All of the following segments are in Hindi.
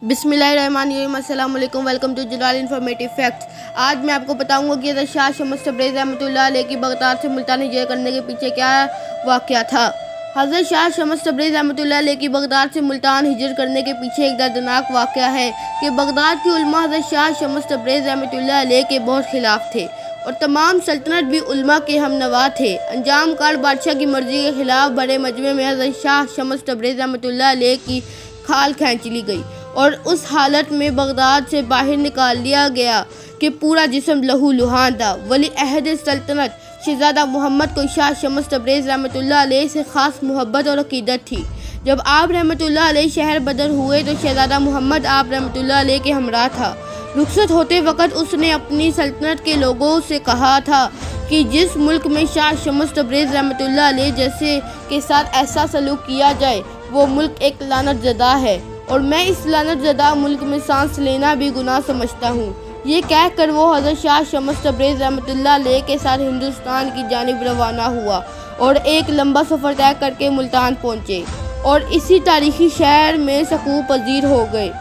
बिस्मिल्लाहिर्रहमानिर्रहीम, अस्सलाम वालेकुम, welcome to general informative facts. आज मैं आपको बताऊंगा कि हज़रत शाह शम्स तबरेज़ रहमतुल्लाह अलैह की बगदाद से मुल्तान हिजरत करने के पीछे क्या वाक़या था। हज़रत शाह शम्स तबरेज़ रहमतुल्लाह अलैह की बगदाद से मुल्तान हिजरत करने के पीछे एक दर्दनाक वाक़या है कि बगदाद की उलमा हज़रत शाह शम्स तबरेज़ रहमतुल्लाह अलैह के बहुत खिलाफ थे और तमाम सल्तनत भी उलमा के हमनवा थे। अंजाम कार बादशाह की मर्ज़ी के खिलाफ बड़े मजमे में हज़रत शाह शम्स तबरेज़ रहमतुल्लाह अलैह की खाल खींच ली गई और उस हालत में बगदाद से बाहर निकाल लिया गया कि पूरा जिस्म लहू लुहान था। वली अहद सल्तनत शहज़ादा मोहम्मद को शाह शम्स तबरेज़ रहमतुल्लाह अलैह से ख़ास मोहब्बत और अक़ीदत थी। जब आप रहमतुल्लाह अलैह शहर बदर हुए तो शहज़ादा मोहम्मद आप रहमतुल्लाह अलैह के हमरा था। रुखसत होते वक़्त उसने अपनी सल्तनत के लोगों से कहा था कि जिस मुल्क में शाह शम्स तबरेज़ रहमतुल्लाह अलैह जैसे के साथ ऐसा सलूक किया जाए वो मुल्क एक लानत ज़दा है और मैं इस लानत ज़दा मुल्क में सांस लेना भी गुनाह समझता हूँ। ये कह कर वो हज़रत शाह शम्स तबरेज़ रहमतुल्लाह अलैह के साथ हिंदुस्तान की जानिब रवाना हुआ और एक लंबा सफ़र तय करके मुल्तान पहुँचे और इसी तारीख़ी शहर में सकून पजीर हो गए।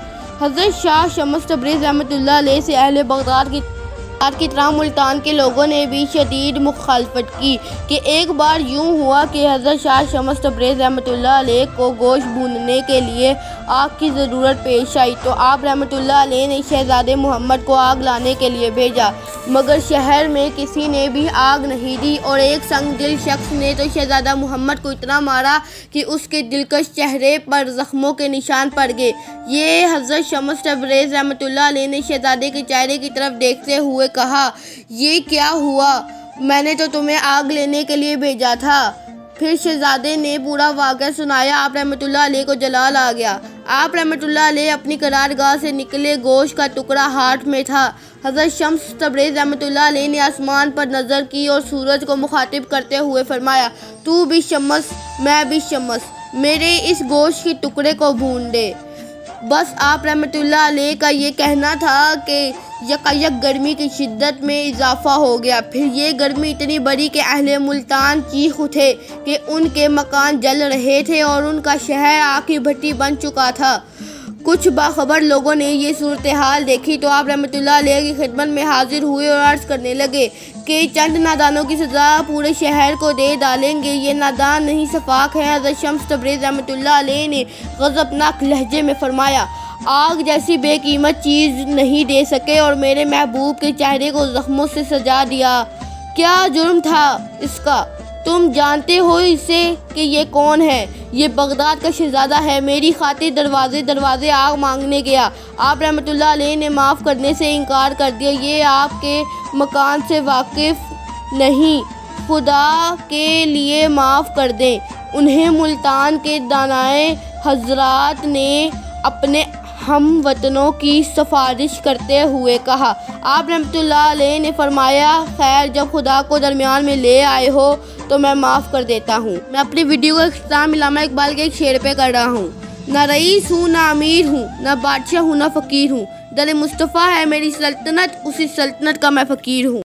हज़रत शाह शम्स तबरेज़ रहमतुल्लाह अलैह से अहले बगदाद की तरह मुल्तान के लोगों ने भी शदीद मुखालफत की कि एक बार यूँ हुआ कि हज़रत शाह शम्स तबरेज़ रहमतुल्लाह अलैह को गोश्त भूनने के लिए आग की ज़रूरत पेश आई तो आप रहमतुल्लाह अलैह ने शहज़ादे मोहम्मद को आग लाने के लिए भेजा, मगर शहर में किसी ने भी आग नहीं दी और एक संग दिल शख्स ने तो शहज़ादा मोहम्मद को इतना मारा कि उसके दिलकश चेहरे पर ज़ख्मों के निशान पड़ गए। ये हज़रत शम्स तबरेज़ रहमतुल्लाह अलैह ने शहज़ादे के चेहरे की तरफ देखते हुए कहा, ये क्या हुआ, मैंने तो तुम्हें आग लेने के लिए भेजा था। फिर शहज़ादे ने पूरा वाक़या सुनाया। आप रहमतुल्लाह अलैह को जलाल आ गया। आप रहमतुल्लाह अलैह अपनी करारगाह से निकले, गोश्त का टुकड़ा हाथ में था। हज़रत शम्स तबरेज़ रहमतुल्लाह अलैह ने आसमान पर नज़र की और सूरज को मुखातिब करते हुए फरमाया, तू भी शम्स मैं भी शम्स, मेरे इस गोश्त के टुकड़े को भून दे। बस आप रहमतुल्लाह अलैह का ये कहना था कि यकायक गर्मी की शिद्दत में इजाफा हो गया। फिर ये गर्मी इतनी बड़ी कि अहले मुल्तान चीख उठे कि उनके मकान जल रहे थे और उनका शहर आग की भट्टी बन चुका था। कुछ बाखबर लोगों ने ये सूरत हाल देखी तो आप रहमतुल्लाह अलैह की खिदमत में हाजिर हुए और अर्ज़ करने लगे कि चंद नादानों की सज़ा पूरे शहर को दे डालेंगे। ये नादान नहीं सफाक है। हज़रत शम्स तबरेज़ रहमतुल्लाह अलैह ने गज़बनाक लहजे में फरमाया, आग जैसी बेकीमत चीज़ नहीं दे सके और मेरे महबूब के चेहरे को ज़ख्मों से सजा दिया। क्या जुर्म था इसका? तुम जानते हो इसे कि ये कौन है? ये बगदाद का शहज़ादा है। मेरी खातिर दरवाज़े दरवाज़े आग मांगने गया। आप रहमतुल्लाह अलैह ने माफ़ करने से इनकार कर दिया। ये आपके मकान से वाकिफ़ नहीं, खुदा के लिए माफ़ कर दें। उन्हें मुल्तान के दानाए हज़रात ने अपने हम वतनों की सिफारिश करते हुए कहा। आप रहमतुल्लाह अलैह ने फरमाया, खैर जब खुदा को दरमियान में ले आए हो तो मैं माफ़ कर देता हूँ। मैं अपनी वीडियो का इख्तिताम अल्लामा इकबाल के एक शेर पे कर रहा हूँ। न रईस हूँ, न अमीर हूँ, न बादशाह हूँ, न फ़कीर हूँ, दर मुस्तफ़ा है मेरी सल्तनत, उसी सल्तनत का मैं फ़कीर हूँ।